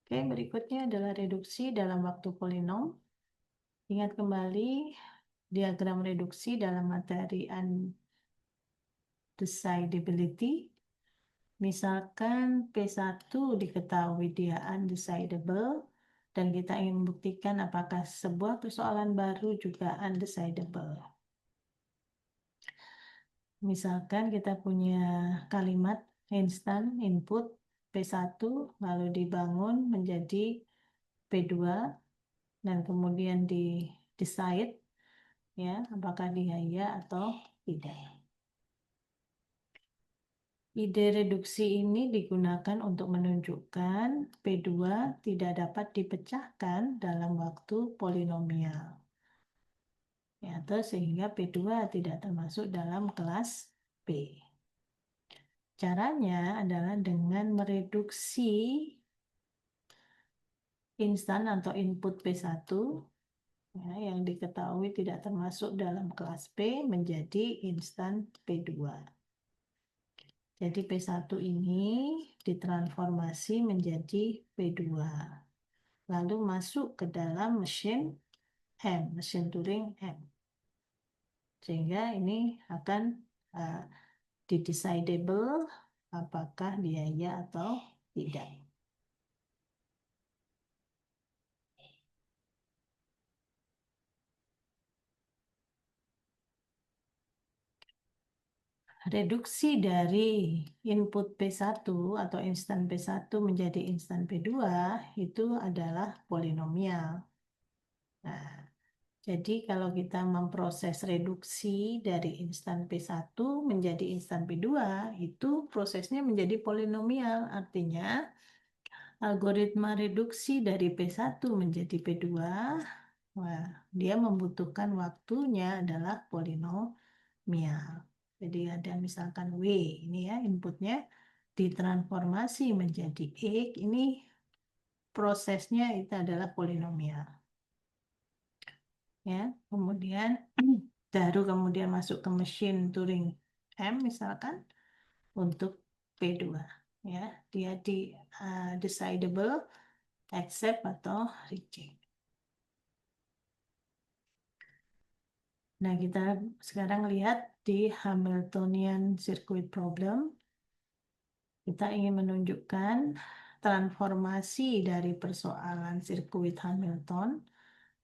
Oke, berikutnya adalah reduksi dalam waktu polinom. Ingat kembali diagram reduksi dalam materi undecidability. Misalkan P1 diketahui dia undecidable, dan kita ingin membuktikan apakah sebuah persoalan baru juga undecidable. Misalkan kita punya kalimat instant input P1 lalu dibangun menjadi P2 dan kemudian di decide ya apakah dia ya atau tidak. Ide reduksi ini digunakan untuk menunjukkan P2 tidak dapat dipecahkan dalam waktu polinomial. Ya, atau sehingga P2 tidak termasuk dalam kelas P. Caranya adalah dengan mereduksi instan atau input P1 ya, yang diketahui tidak termasuk dalam kelas P menjadi instan P2. Jadi P1 ini ditransformasi menjadi P2. Lalu masuk ke dalam mesin M, mesin Turing M. Sehingga ini akan didecidable apakah dia ya atau tidak. Reduksi dari input P1 atau instan P1 menjadi instan P2 itu adalah polinomial. Nah, jadi kalau kita memproses reduksi dari instan P1 menjadi instan P2, itu prosesnya menjadi polinomial. Artinya algoritma reduksi dari P1 menjadi P2, wah, dia membutuhkan waktunya adalah polinomial. Jadi ada misalkan W, ini ya inputnya ditransformasi menjadi X, ini prosesnya itu adalah polinomial. Ya, kemudian baru kemudian masuk ke mesin Turing M misalkan untuk P2 ya, dia di decidable, accept atau reject. Nah, kita sekarang lihat di Hamiltonian Circuit Problem. Kita ingin menunjukkan transformasi dari persoalan sirkuit Hamilton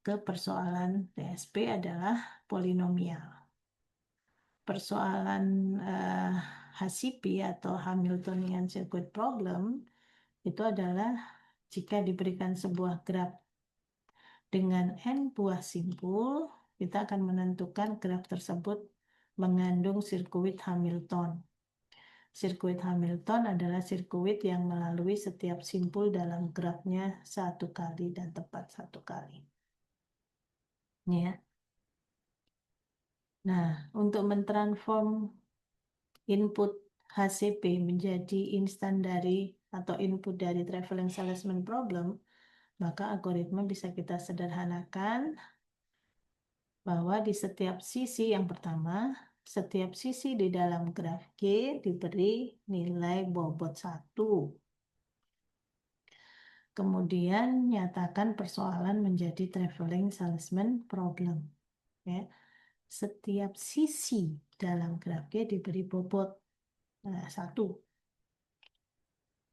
ke persoalan TSP adalah polinomial. Persoalan HCP atau Hamiltonian Circuit Problem itu adalah jika diberikan sebuah graf dengan n buah simpul, kita akan menentukan graf tersebut mengandung sirkuit Hamilton. Sirkuit Hamilton adalah sirkuit yang melalui setiap simpul dalam grafnya satu kali dan tepat satu kali. Ya. Nah, untuk mentransform input HCP menjadi instan dari atau input dari traveling salesman problem, maka algoritma bisa kita sederhanakan bahwa di setiap sisi yang pertama, setiap sisi di dalam graf G diberi nilai bobot 1. Kemudian nyatakan persoalan menjadi traveling salesman problem. Ya. Setiap sisi dalam graf G diberi bobot 1.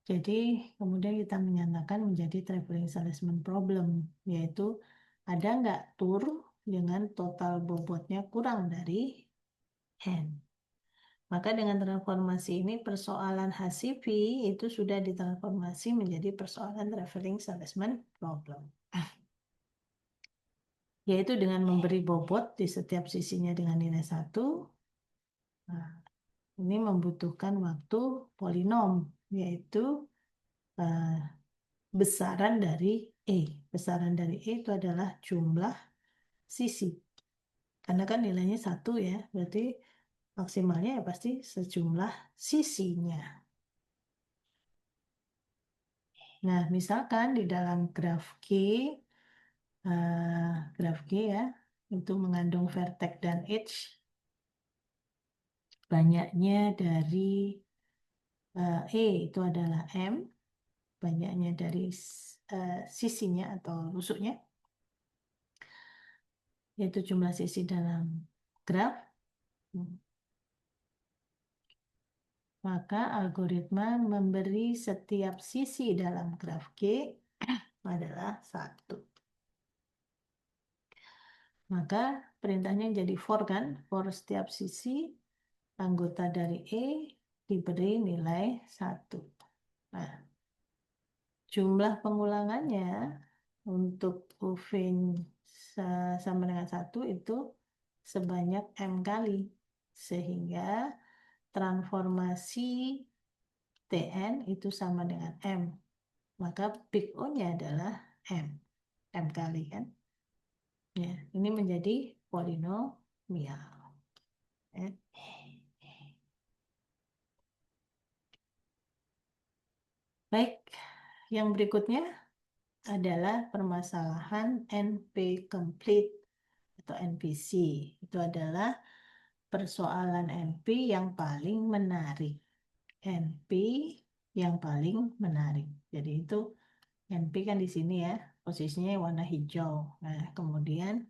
Jadi kemudian kita menyatakan menjadi traveling salesman problem, yaitu ada nggak tur dengan total bobotnya kurang dari n. Maka dengan transformasi ini persoalan HCP itu sudah ditransformasi menjadi persoalan traveling salesman problem. Yaitu dengan memberi bobot di setiap sisinya dengan nilai 1. Nah, ini membutuhkan waktu polinom, yaitu besaran dari E. Besaran dari E itu adalah jumlah sisi. Karena kan nilainya 1 ya, berarti maksimalnya ya pasti sejumlah sisinya. Nah, misalkan di dalam graf G ya, itu mengandung vertex dan edge. Banyaknya dari E itu adalah M, banyaknya dari sisinya atau rusuknya, yaitu jumlah sisi dalam graf. Maka algoritma memberi setiap sisi dalam graf G adalah 1. Maka perintahnya jadi for kan, for setiap sisi anggota dari E diberi nilai 1. Nah, jumlah pengulangannya untuk UV sama dengan 1 itu sebanyak M kali. Sehingga transformasi Tn itu sama dengan M. Maka big O-nya adalah M. M kali kan. Ya, ini menjadi polinomial. Ya. Baik, yang berikutnya adalah permasalahan NP complete atau NPC. Itu adalah persoalan NP yang paling menarik. NP yang paling menarik. Jadi itu NP kan di sini ya, posisinya warna hijau. Nah, kemudian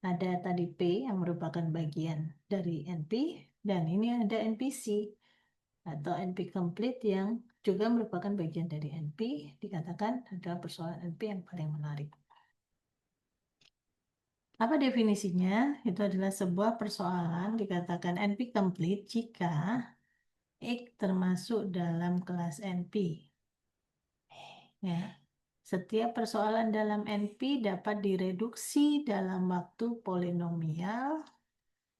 ada tadi P yang merupakan bagian dari NP, dan ini ada NPC atau NP complete yang juga merupakan bagian dari NP, dikatakan adalah persoalan NP yang paling menarik. Apa definisinya? Itu adalah sebuah persoalan dikatakan NP complete jika X termasuk dalam kelas NP. Ya. Setiap persoalan dalam NP dapat direduksi dalam waktu polinomial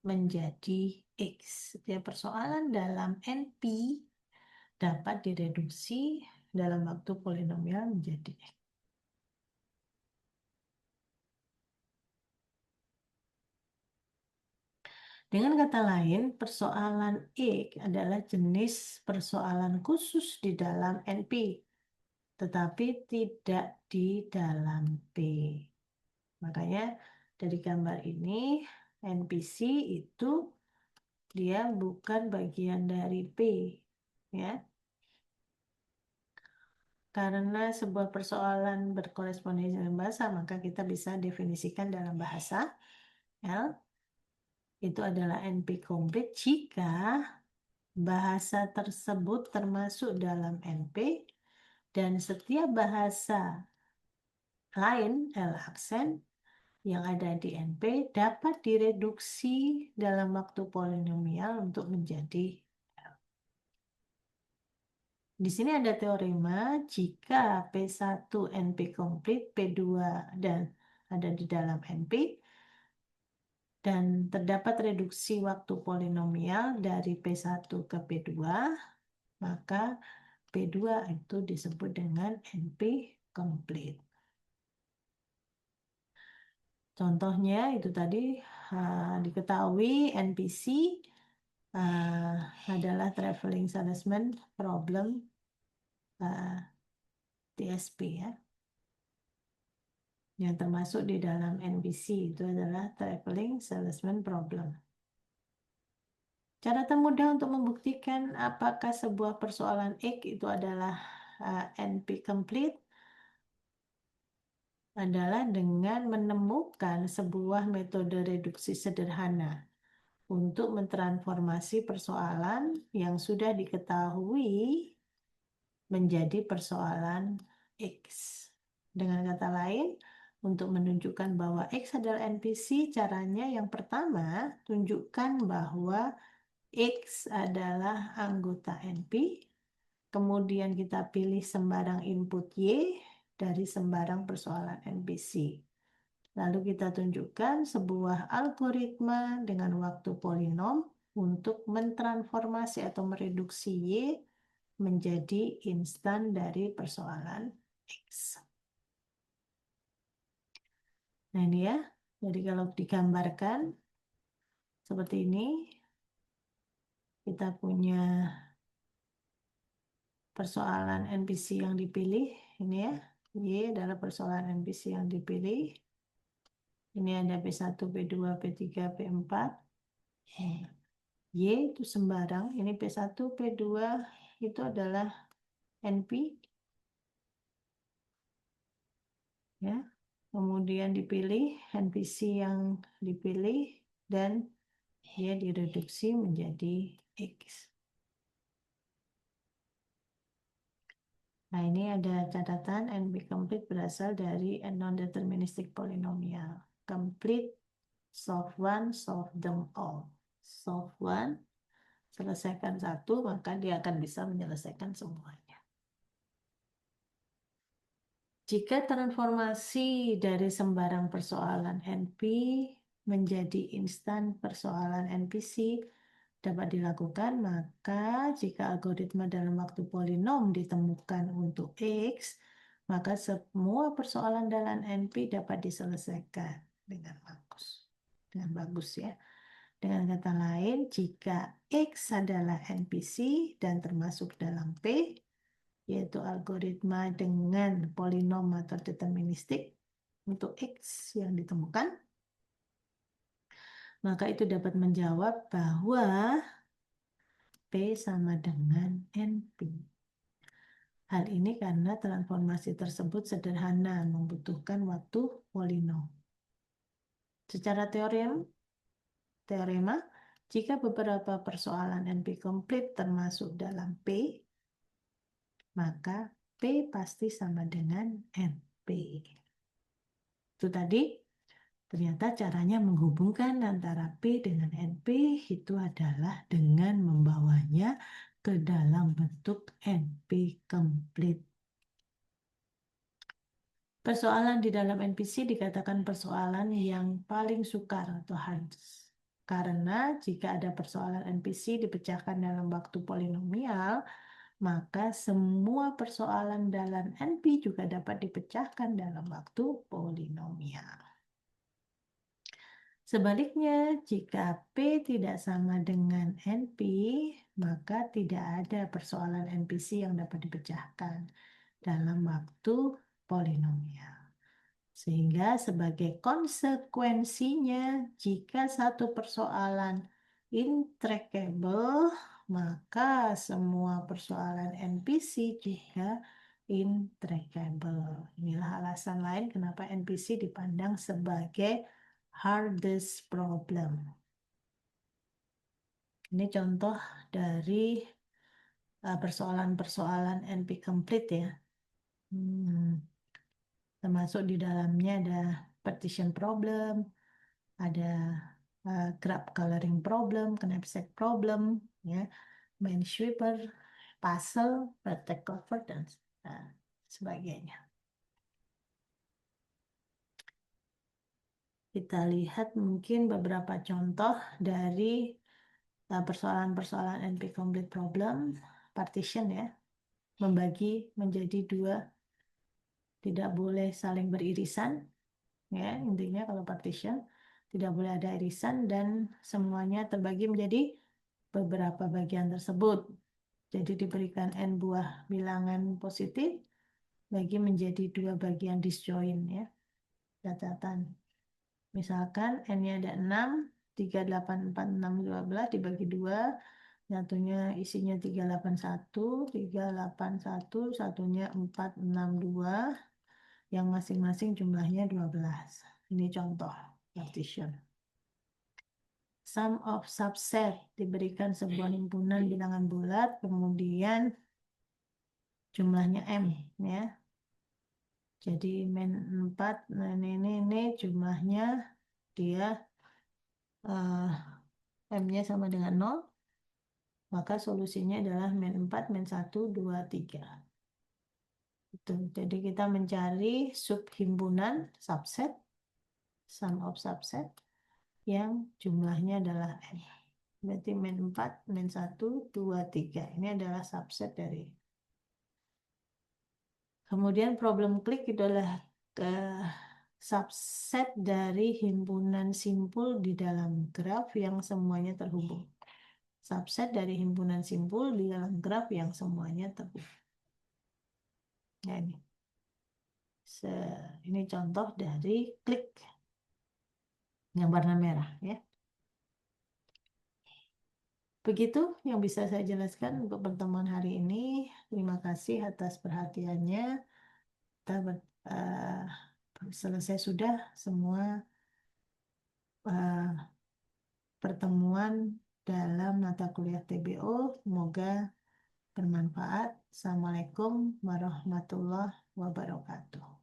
menjadi X. Setiap persoalan dalam NP dapat direduksi dalam waktu polinomial menjadi X. Dengan kata lain, persoalan X adalah jenis persoalan khusus di dalam NP, tetapi tidak di dalam P. Makanya dari gambar ini, NPC itu dia bukan bagian dari P, ya. Karena sebuah persoalan berkorespondensi dengan bahasa, maka kita bisa definisikan dalam bahasa L itu adalah NP komplit jika bahasa tersebut termasuk dalam NP dan setiap bahasa lain L aksen yang ada di NP dapat direduksi dalam waktu polinomial untuk menjadi L. Di sini ada teorema jika P1 NP komplit, P2 dan ada di dalam NP, dan terdapat reduksi waktu polinomial dari P1 ke P2, maka P2 itu disebut dengan NP komplit. Contohnya itu tadi diketahui NPC adalah traveling salesman problem TSP ya. Yang termasuk di dalam NPC itu adalah traveling salesman problem. Cara termudah untuk membuktikan apakah sebuah persoalan X itu adalah NP complete adalah dengan menemukan sebuah metode reduksi sederhana untuk mentransformasi persoalan yang sudah diketahui menjadi persoalan X. Dengan kata lain, untuk menunjukkan bahwa X adalah NPC, caranya yang pertama, tunjukkan bahwa X adalah anggota NP, kemudian kita pilih sembarang input Y dari sembarang persoalan NPC. Lalu kita tunjukkan sebuah algoritma dengan waktu polinom untuk mentransformasi atau mereduksi Y menjadi instan dari persoalan X. Nah ini ya, jadi kalau digambarkan seperti ini, kita punya persoalan NPC yang dipilih, ini ya, Y adalah persoalan NPC yang dipilih. Ini ada P1, P2, P3, P4. Y itu sembarang, ini P1, P2 itu adalah NP. ya. Kemudian dipilih NPC yang dipilih dan dia direduksi menjadi X. Nah, ini ada catatan NP complete berasal dari non-deterministic polynomial. Complete, solve one, solve them all. Solve one, selesaikan satu, maka dia akan bisa menyelesaikan semuanya. Jika transformasi dari sembarang persoalan NP menjadi instan persoalan NPC dapat dilakukan, maka jika algoritma dalam waktu polinom ditemukan untuk X, maka semua persoalan dalam NP dapat diselesaikan dengan bagus. Dengan bagus ya. Dengan kata lain, jika X adalah NPC dan termasuk dalam P, yaitu algoritma dengan polinom atau deterministik untuk X yang ditemukan, maka itu dapat menjawab bahwa P sama dengan NP. Hal ini karena transformasi tersebut sederhana, membutuhkan waktu polinom. Secara teorema, jika beberapa persoalan NP komplit termasuk dalam P, maka P pasti sama dengan NP. Itu tadi, ternyata caranya menghubungkan antara P dengan NP itu adalah dengan membawanya ke dalam bentuk NP komplit. Persoalan di dalam NPC dikatakan persoalan yang paling sukar atau hardest. Karena jika ada persoalan NPC dipecahkan dalam waktu polinomial, maka semua persoalan dalam NP juga dapat dipecahkan dalam waktu polinomial. Sebaliknya, jika P tidak sama dengan NP, maka tidak ada persoalan NPC yang dapat dipecahkan dalam waktu polinomial. Sehingga sebagai konsekuensinya, jika satu persoalan intractable, maka semua persoalan NPC juga intractable. Inilah alasan lain kenapa NPC dipandang sebagai hardest problem. Ini contoh dari persoalan-persoalan NP complete ya. Termasuk di dalamnya ada partition problem, ada graph coloring problem, knapsack problem, ya, minesweeper, puzzle, vertex cover, dan sebagainya. Kita lihat mungkin beberapa contoh dari persoalan-persoalan NP complete problem, partition ya, membagi menjadi dua, tidak boleh saling beririsan, ya intinya kalau partition tidak boleh ada irisan dan semuanya terbagi menjadi beberapa bagian tersebut. Jadi diberikan n buah bilangan positif bagi menjadi dua bagian disjoint ya. Catatan. Misalkan n-nya ada 6, 3, 8, 4, 6, 12 dibagi 2, satunya isinya 381, 381, satunya 4, 6, 2, yang masing-masing jumlahnya 12. Ini contoh partition. Sum of subset diberikan sebuah himpunan bilangan bulat, kemudian jumlahnya M ya. Jadi min 4, nah ini jumlahnya dia M-nya sama dengan 0, maka solusinya adalah min 4, min 1, 2, 3. Itu. Jadi kita mencari subhimpunan subset, sum of subset, yang jumlahnya adalah M. Berarti min 4, min 1, 2, 3. Ini adalah subset dari. Kemudian problem klik itu adalah subset dari himpunan simpul di dalam graf yang semuanya terhubung. Subset dari himpunan simpul di dalam graf yang semuanya terhubung. Nah, ini contoh dari klik yang warna merah ya. Begitu yang bisa saya jelaskan untuk pertemuan hari ini. Terima kasih atas perhatiannya. Kita Selesai sudah semua eh, pertemuan dalam mata kuliah TBO. Semoga bermanfaat. Assalamualaikum warahmatullahi wabarakatuh.